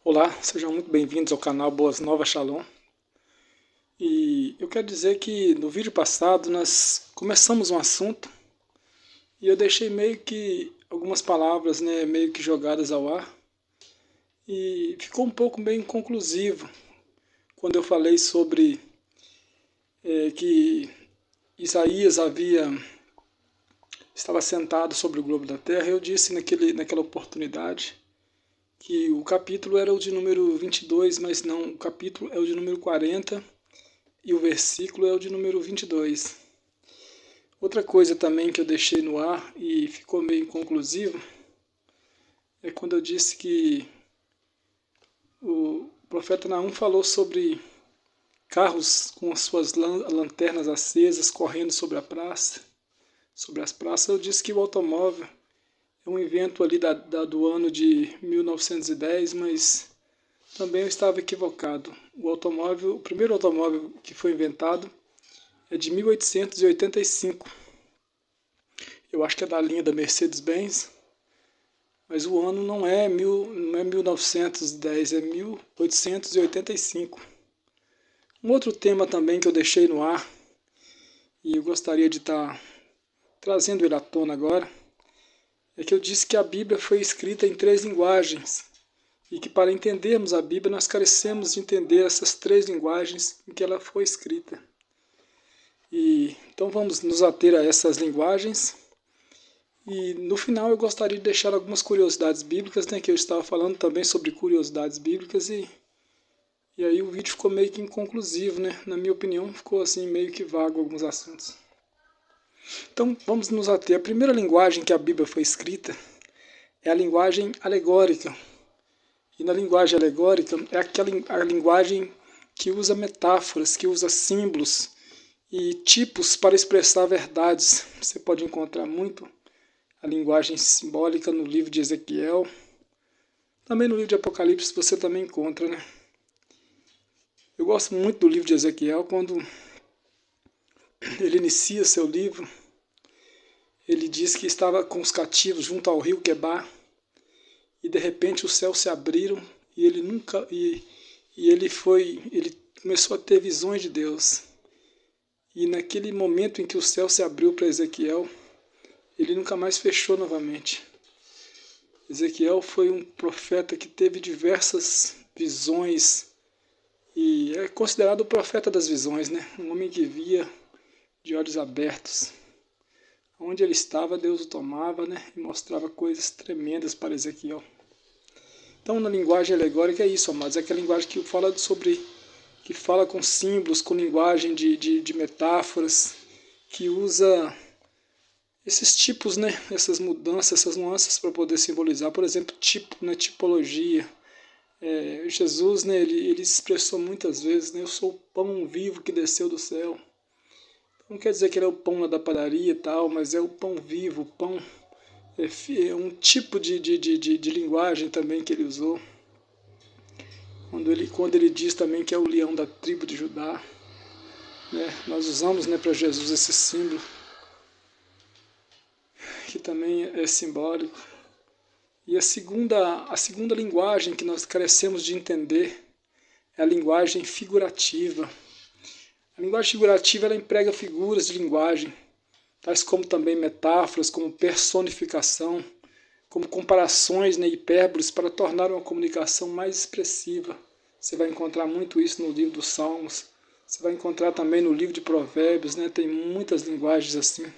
Olá, sejam muito bem-vindos ao canal Boas Novas Shalom. E eu quero dizer que no vídeo passado nós começamos um assunto e eu deixei meio que algumas palavras, meio que jogadas ao ar e ficou um pouco meio inconclusivo quando eu falei sobre que Isaías estava sentado sobre o globo da terra. Eu disse naquela oportunidade que o capítulo era o de número 22, mas não, o capítulo é o de número 40 e o versículo é o de número 22. Outra coisa também que eu deixei no ar e ficou meio inconclusivo é quando eu disse que o profeta Naum falou sobre carros com as suas lanternas acesas correndo sobre a praça, sobre as praças. Eu disse que o automóvel é um invento ali do ano de 1910, mas também eu estava equivocado. O primeiro automóvel que foi inventado é de 1885. Eu acho que é da linha da Mercedes-Benz, mas o ano não é 1910, é 1885. Um outro tema também que eu deixei no ar, e eu gostaria de estar trazendo ele à tona agora, é que eu disse que a Bíblia foi escrita em 3 linguagens, e que para entendermos a Bíblia nós carecemos de entender essas 3 linguagens em que ela foi escrita. Então vamos nos ater a essas linguagens. E no final eu gostaria de deixar algumas curiosidades bíblicas, que eu estava falando também sobre curiosidades bíblicas e aí o vídeo ficou meio que inconclusivo, Na minha opinião ficou assim meio que vago alguns assuntos. Então vamos nos ater. A primeira linguagem que a Bíblia foi escrita é a linguagem alegórica. E na linguagem alegórica é a linguagem que usa metáforas, que usa símbolos e tipos para expressar verdades. Você pode encontrar muito a linguagem simbólica no livro de Ezequiel. Também no livro de Apocalipse você também encontra, Eu gosto muito do livro de Ezequiel. Quando ele inicia seu livro, ele diz que estava com os cativos junto ao rio Quebar e de repente os céus se abriram e ele começou a ter visões de Deus. E naquele momento em que o céu se abriu para Ezequiel, ele nunca mais fechou novamente. Ezequiel foi um profeta que teve diversas visões e é considerado o profeta das visões, Um homem que via de olhos abertos. Onde ele estava, Deus o tomava, e mostrava coisas tremendas para Ezequiel. Então, na linguagem alegórica é isso, amados. É aquela linguagem que fala com símbolos, com linguagem de metáforas, que usa esses tipos, essas mudanças, essas nuances para poder simbolizar. Por exemplo, tipologia. Jesus, ele expressou muitas vezes, eu sou o pão vivo que desceu do céu. Não quer dizer que ele é o pão lá da padaria e tal, mas é o pão vivo, o pão é um tipo de linguagem também que ele usou. Quando ele diz também que é o leão da tribo de Judá, nós usamos para Jesus esse símbolo, que também é simbólico. E a segunda linguagem que nós carecemos de entender é a linguagem figurativa. A linguagem figurativa ela emprega figuras de linguagem, tais como também metáforas, como personificação, como comparações, hipérboles, para tornar uma comunicação mais expressiva. Você vai encontrar muito isso no livro dos Salmos, você vai encontrar também no livro de Provérbios, tem muitas linguagens assim,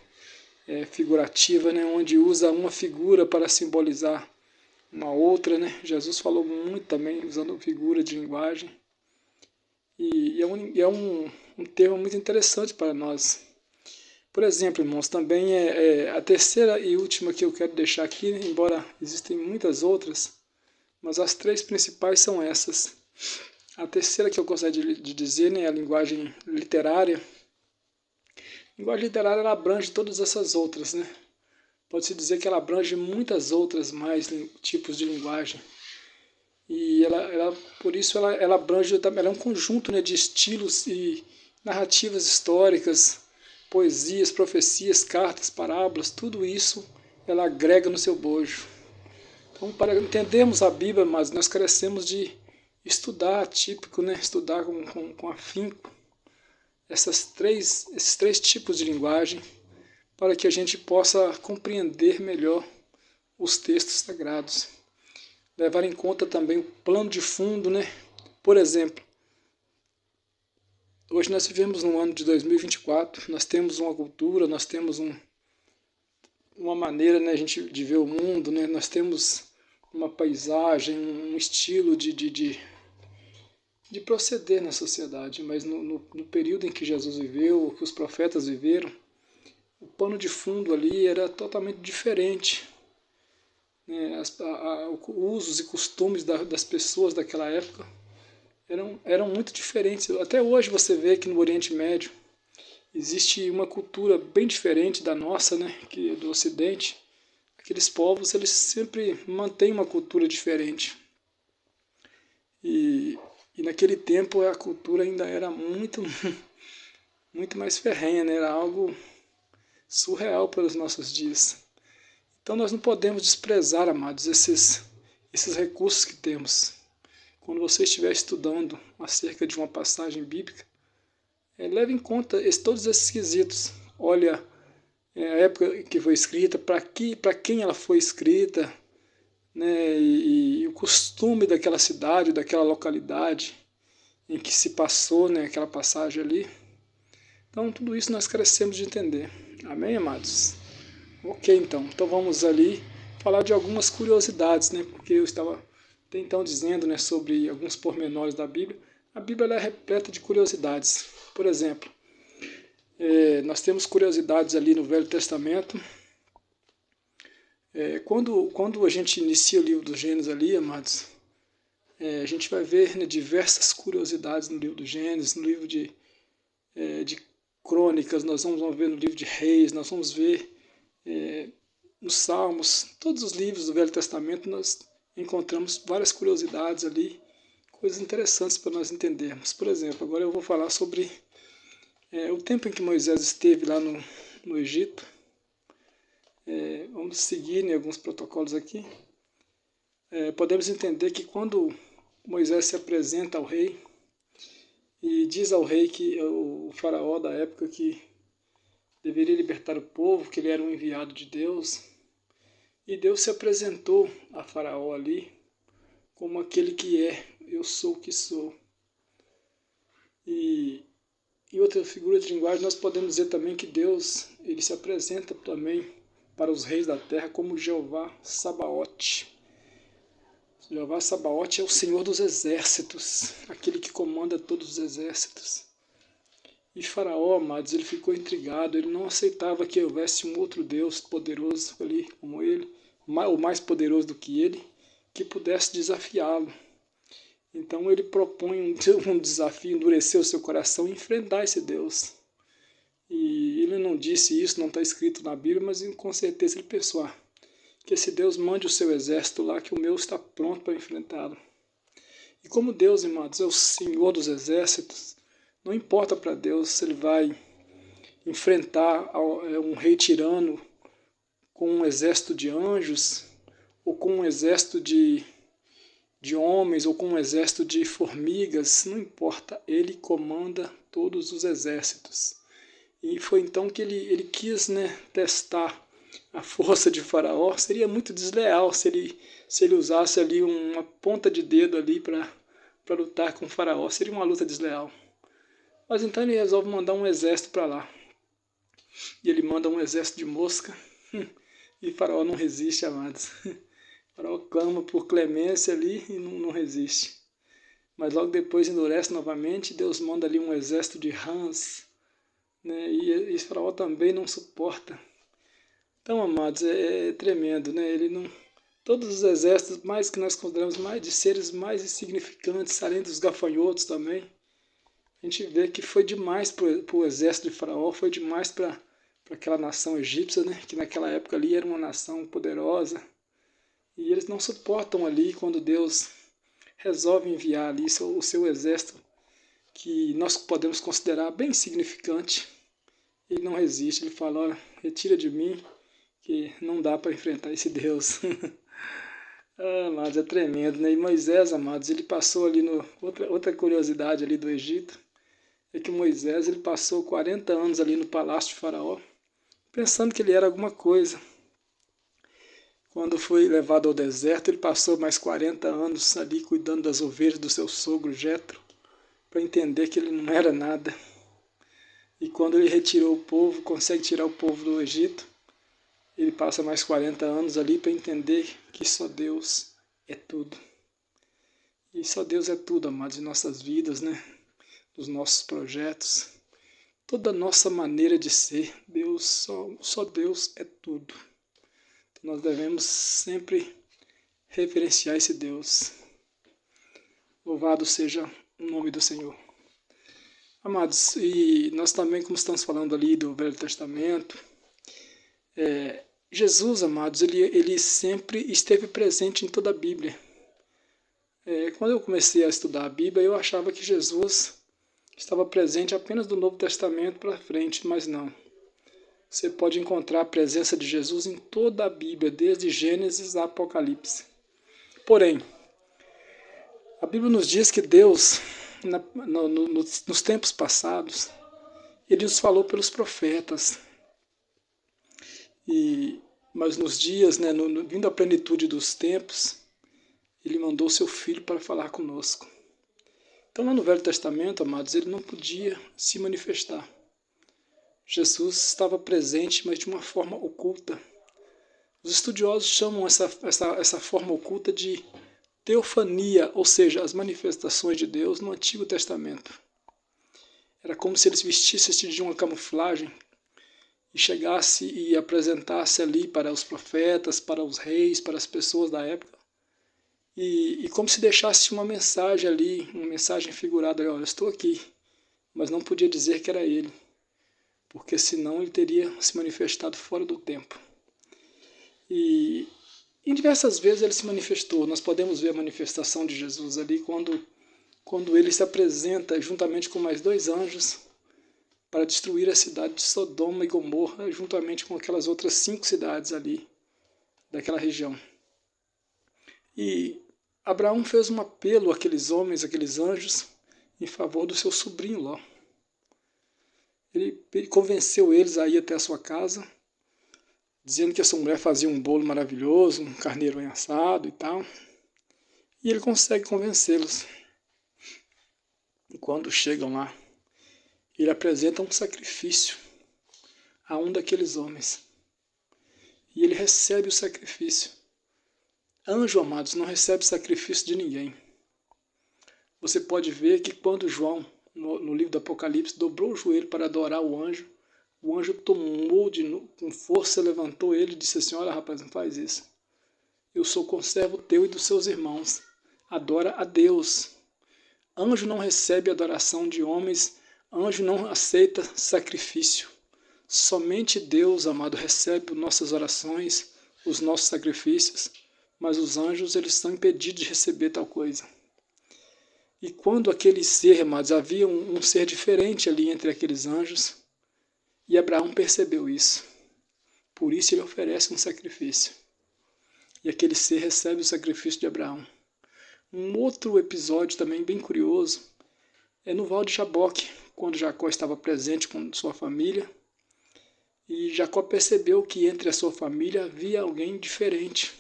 figurativa, onde usa uma figura para simbolizar uma outra, Jesus falou muito também usando figura de linguagem. E é um tema muito interessante para nós. Por exemplo, irmãos, também a terceira e última que eu quero deixar aqui, embora existem muitas outras, mas as 3 principais são essas. A terceira que eu gostaria de dizer é a linguagem literária. A linguagem literária ela abrange todas essas outras, Pode-se dizer que ela abrange muitas outras mais tipos de linguagem. E por isso ela abrange, ela é um conjunto de estilos e narrativas históricas, poesias, profecias, cartas, parábolas, tudo isso ela agrega no seu bojo. Então, para entendermos a Bíblia, mas nós carecemos de estudar, típico, né? Estudar com afinco esses três tipos de linguagem, para que a gente possa compreender melhor os textos sagrados. Levar em conta também o plano de fundo, né? Por exemplo, hoje nós vivemos no ano de 2024, nós temos uma cultura, nós temos uma maneira, né, de ver o mundo, né? Nós temos uma paisagem, um estilo de proceder na sociedade, mas no período em que Jesus viveu, que os profetas viveram, o pano de fundo ali era totalmente diferente. Né? Os usos e costumes das pessoas daquela época eram muito diferentes. Até hoje você vê que no Oriente Médio existe uma cultura bem diferente da nossa, né, que do Ocidente. Aqueles povos, eles sempre mantêm uma cultura diferente. E naquele tempo a cultura ainda era muito, muito mais ferrenha, né? Era algo surreal para os nossos dias. Então nós não podemos desprezar, amados, esses recursos que temos. Quando você estiver estudando acerca de uma passagem bíblica, leve em conta todos esses quesitos. Olha a época que foi escrita, para quem ela foi escrita, né, e o costume daquela cidade, daquela localidade em que se passou, né, aquela passagem ali. Então tudo isso nós carecemos de entender. Amém, amados? Ok, então vamos ali falar de algumas curiosidades, né, porque eu estava até então dizendo, né, sobre alguns pormenores da Bíblia. A Bíblia ela é repleta de curiosidades. Por exemplo, nós temos curiosidades ali no Velho Testamento. Quando a gente inicia o livro do Gênesis ali, amados, a gente vai ver, né, diversas curiosidades no livro do Gênesis, no livro de Crônicas, nós vamos ver no livro de Reis, nós vamos ver nos Salmos, todos os livros do Velho Testamento nós encontramos várias curiosidades ali, coisas interessantes para nós entendermos. Por exemplo, agora eu vou falar sobre o tempo em que Moisés esteve lá no Egito. Vamos seguir, né, alguns protocolos aqui. Podemos entender que quando Moisés se apresenta ao rei e diz ao rei que o faraó da época que deveria libertar o povo, que ele era um enviado de Deus, e Deus se apresentou a faraó ali como aquele que eu sou o que sou. E outra figura de linguagem, nós podemos dizer também que Deus ele se apresenta também para os reis da terra como Jeová Sabaote. Jeová Sabaote é o Senhor dos exércitos, aquele que comanda todos os exércitos. E Faraó, amados, ele ficou intrigado, ele não aceitava que houvesse um outro Deus poderoso ali como ele, ou mais poderoso do que ele, que pudesse desafiá-lo. Então ele propõe um desafio, endurecer o seu coração e enfrentar esse Deus. E ele não disse isso, não está escrito na Bíblia, mas com certeza ele pensou, que esse Deus mande o seu exército lá, que o meu está pronto para enfrentá-lo. E como Deus, amados, é o Senhor dos exércitos, não importa para Deus se ele vai enfrentar um rei tirano com um exército de anjos, ou com um exército de homens, ou com um exército de formigas, não importa, ele comanda todos os exércitos. E foi então que ele quis, né, testar a força de Faraó. Seria muito desleal se ele usasse ali uma ponta de dedo ali para lutar com Faraó. Seria uma luta desleal. Mas então ele resolve mandar um exército para lá. E ele manda um exército de mosca. E Faraó não resiste, amados. Faraó clama por clemência ali e não resiste. Mas logo depois endurece novamente. Deus manda ali um exército de rãs, né? E Faraó também não suporta. Então, amados, é tremendo, né? Ele não... Todos os exércitos, mais que nós consideramos mais de seres mais insignificantes, além dos gafanhotos também, a gente vê que foi demais para o exército de Faraó, foi demais para aquela nação egípcia, né? Que naquela época ali era uma nação poderosa. E eles não suportam ali quando Deus resolve enviar ali o seu exército, que nós podemos considerar bem insignificante. Ele não resiste, ele fala, olha, retira de mim, que não dá para enfrentar esse Deus. Ah, amados, é tremendo, né? E Moisés, amados, ele passou ali no... Outra curiosidade ali do Egito é que Moisés, ele passou 40 anos ali no palácio de Faraó, pensando que ele era alguma coisa. Quando foi levado ao deserto, ele passou mais 40 anos ali cuidando das ovelhas do seu sogro Jetro, para entender que ele não era nada. E quando ele retirou o povo, consegue tirar o povo do Egito, ele passa mais 40 anos ali para entender que só Deus é tudo. E só Deus é tudo, amados, em nossas vidas, né? Nos nossos projetos. Toda a nossa maneira de ser, Deus, só Deus é tudo. Então, nós devemos sempre reverenciar esse Deus. Louvado seja o nome do Senhor. Amados, e nós também, como estamos falando ali do Velho Testamento, Jesus, amados, ele sempre esteve presente em toda a Bíblia. Quando eu comecei a estudar a Bíblia, eu achava que Jesus estava presente apenas do Novo Testamento para frente, mas não. Você pode encontrar a presença de Jesus em toda a Bíblia, desde Gênesis a Apocalipse. Porém, a Bíblia nos diz que Deus, nos tempos passados, Ele nos falou pelos profetas. Mas nos dias, né, vindo à plenitude dos tempos, Ele mandou seu Filho para falar conosco. Então, lá no Velho Testamento, amados, Ele não podia se manifestar. Jesus estava presente, mas de uma forma oculta. Os estudiosos chamam essa forma oculta de teofania, ou seja, as manifestações de Deus no Antigo Testamento. Era como se eles vestissem de uma camuflagem e chegasse e apresentasse ali para os profetas, para os reis, para as pessoas da época, e como se deixasse uma mensagem ali, uma mensagem figurada, olha, estou aqui, mas não podia dizer que era ele, porque senão ele teria se manifestado fora do tempo. E em diversas vezes ele se manifestou. Nós podemos ver a manifestação de Jesus ali quando ele se apresenta juntamente com mais 2 anjos para destruir a cidade de Sodoma e Gomorra, juntamente com aquelas outras 5 cidades ali daquela região. E Abraão fez um apelo àqueles homens, àqueles anjos, em favor do seu sobrinho Ló. Ele convenceu eles a ir até a sua casa, dizendo que a sua mulher fazia um bolo maravilhoso, um carneiro assado e tal. E ele consegue convencê-los. E quando chegam lá, ele apresenta um sacrifício a um daqueles homens. E ele recebe o sacrifício. Anjo, amados, não recebe sacrifício de ninguém. Você pode ver que quando João, no livro do Apocalipse, dobrou o joelho para adorar o anjo tomou com força, levantou ele e disse assim, olha rapaz, não faz isso. Eu sou conservo teu e dos seus irmãos. Adora a Deus. Anjo não recebe adoração de homens, anjo não aceita sacrifício. Somente Deus, amado, recebe nossas orações, os nossos sacrifícios, mas os anjos, eles estão impedidos de receber tal coisa. E quando aquele ser, amados, havia um ser diferente ali entre aqueles anjos, e Abraão percebeu isso. Por isso ele oferece um sacrifício. E aquele ser recebe o sacrifício de Abraão. Um outro episódio também bem curioso é no Val de Jaboque, quando Jacó estava presente com sua família, e Jacó percebeu que entre a sua família havia alguém diferente.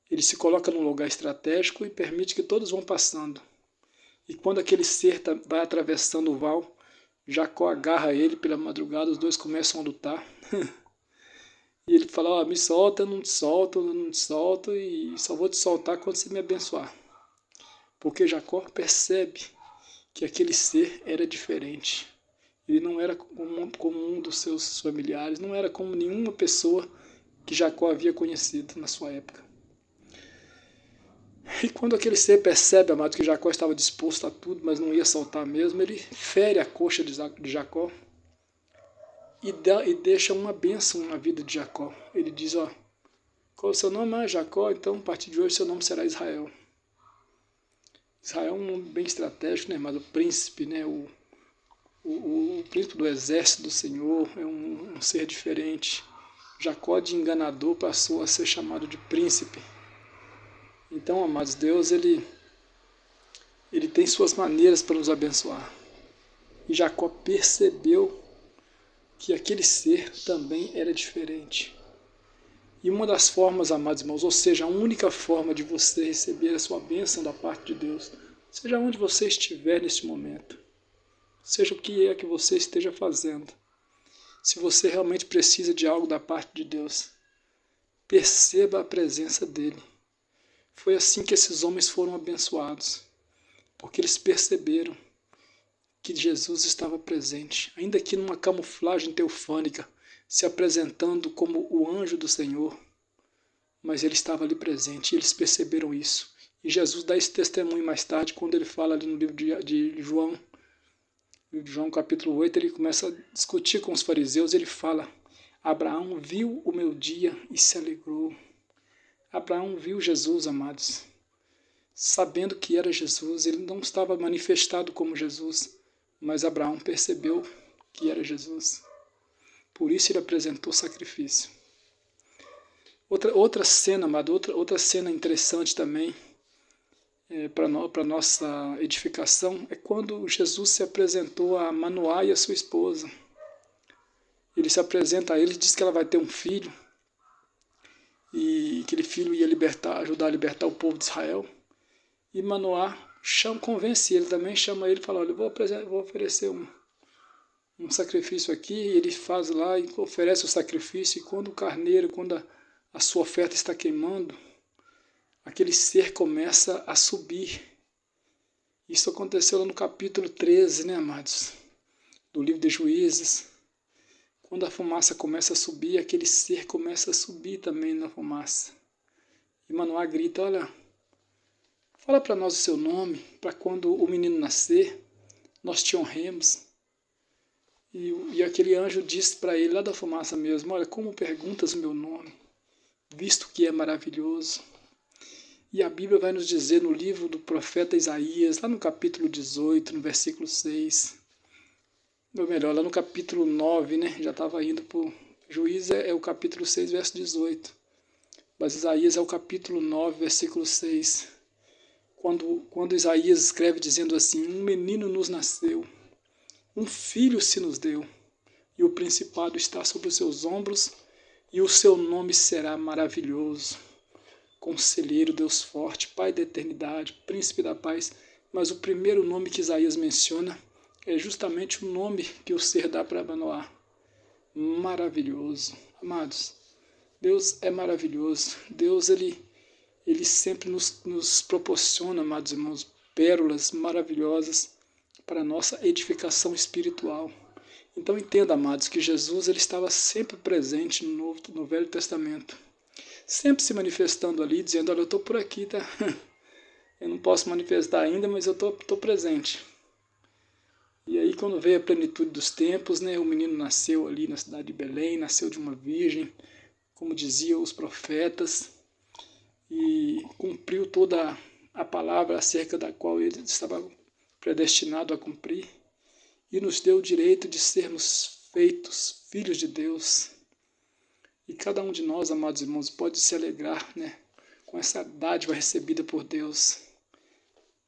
Ele se coloca num lugar estratégico e permite que todos vão passando. E quando aquele ser vai atravessando o val, Jacó agarra ele pela madrugada, os dois começam a lutar. E ele fala, me solta, eu não te solto, e só vou te soltar quando você me abençoar. Porque Jacó percebe que aquele ser era diferente. Ele não era como um dos seus familiares, não era como nenhuma pessoa que Jacó havia conhecido na sua época. E quando aquele ser percebe, amado, que Jacó estava disposto a tudo, mas não ia soltar mesmo, ele fere a coxa de Jacó e deixa uma bênção na vida de Jacó. Ele diz, qual é o seu nome? Jacó, então a partir de hoje seu nome será Israel. Israel é um nome bem estratégico, né, mas o príncipe, né, o príncipe do exército do Senhor, é um ser diferente. Jacó de enganador passou a ser chamado de príncipe. Então, amados, Deus, ele tem suas maneiras para nos abençoar. E Jacó percebeu que aquele ser também era diferente. E uma das formas, amados irmãos, ou seja, a única forma de você receber a sua bênção da parte de Deus, seja onde você estiver neste momento, seja o que é que você esteja fazendo, se você realmente precisa de algo da parte de Deus, perceba a presença dele. Foi assim que esses homens foram abençoados, porque eles perceberam que Jesus estava presente, ainda que numa camuflagem teofânica, se apresentando como o anjo do Senhor, mas ele estava ali presente, e eles perceberam isso. E Jesus dá esse testemunho mais tarde, quando ele fala ali no livro de João, capítulo 8, ele começa a discutir com os fariseus, ele fala: Abraão viu o meu dia e se alegrou. Abraão viu Jesus, amados, sabendo que era Jesus. Ele não estava manifestado como Jesus, mas Abraão percebeu que era Jesus. Por isso ele apresentou sacrifício. Outra cena, amado, outra cena interessante também, para nossa edificação, é quando Jesus se apresentou a Manoá e a sua esposa. Ele se apresenta a eles, diz que ela vai ter um filho, e aquele filho ia ajudar a libertar o povo de Israel. E Manoá convence ele também, chama ele e fala: olha, eu vou oferecer um sacrifício aqui. E ele faz lá e oferece o sacrifício, e quando o carneiro, quando a sua oferta está queimando, aquele ser começa a subir. Isso aconteceu lá no capítulo 13, né, amados? Do livro de Juízes. Quando a fumaça começa a subir, aquele ser começa a subir também na fumaça. E Manoá grita: olha, fala para nós o seu nome, para quando o menino nascer, nós te honremos. E aquele anjo disse para ele, lá da fumaça mesmo: olha, como perguntas o meu nome, visto que é maravilhoso. E a Bíblia vai nos dizer no livro do profeta Isaías, lá no capítulo 18, no versículo 6, ou melhor, lá no capítulo 9, né? Já estava indo para o Juízes, é o capítulo 6, verso 18. Mas Isaías é o capítulo 9, versículo 6. Quando Isaías escreve dizendo assim: um menino nos nasceu, um filho se nos deu, e o principado está sobre os seus ombros, e o seu nome será maravilhoso, Conselheiro, Deus forte, Pai da eternidade, Príncipe da paz. Mas o primeiro nome que Isaías menciona é justamente o nome que o ser dá para Manoá: maravilhoso. Amados, Deus é maravilhoso. Deus, ele sempre nos proporciona, amados irmãos, pérolas maravilhosas para a nossa edificação espiritual. Então entenda, amados, que Jesus ele estava sempre presente no Velho Testamento, sempre se manifestando ali, dizendo: olha, eu estou por aqui, tá? Eu não posso manifestar ainda, mas eu estou presente. E aí, quando veio a plenitude dos tempos, né, o menino nasceu ali na cidade de Belém, nasceu de uma virgem, como diziam os profetas, e cumpriu toda a palavra acerca da qual ele estava predestinado a cumprir, e nos deu o direito de sermos feitos filhos de Deus. E cada um de nós, amados irmãos, pode se alegrar, né, com essa dádiva recebida por Deus.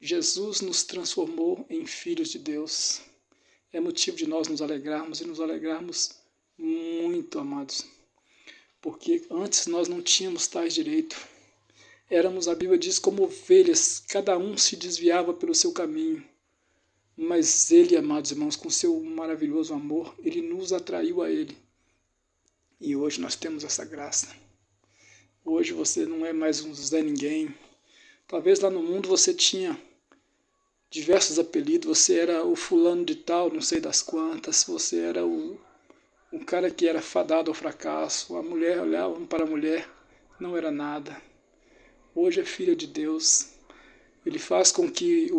Jesus nos transformou em filhos de Deus. É motivo de nós nos alegrarmos, e nos alegrarmos muito, amados, porque antes nós não tínhamos tais direitos. Éramos, a Bíblia diz, como ovelhas, cada um se desviava pelo seu caminho. Mas Ele, amados irmãos, com seu maravilhoso amor, Ele nos atraiu a Ele. E hoje nós temos essa graça. Hoje você não é mais um Zé Ninguém. Talvez lá no mundo você tinha diversos apelidos. Você era o fulano de tal, não sei das quantas. Você era o cara que era fadado ao fracasso. A mulher olhava para a mulher, não era nada. Hoje é filho de Deus. Ele faz com que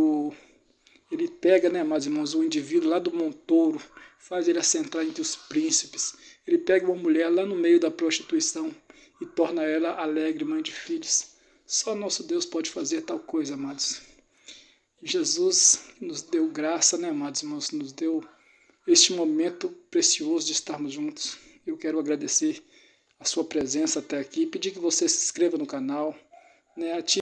ele pega, né, meus irmãos, o indivíduo lá do montouro, faz ele assentar entre os príncipes. Ele pega uma mulher lá no meio da prostituição e torna ela alegre, mãe de filhos. Só nosso Deus pode fazer tal coisa, amados. Jesus nos deu graça, né, amados irmãos, nos deu este momento precioso de estarmos juntos. Eu quero agradecer a sua presença até aqui, pedir que você se inscreva no canal, né, ative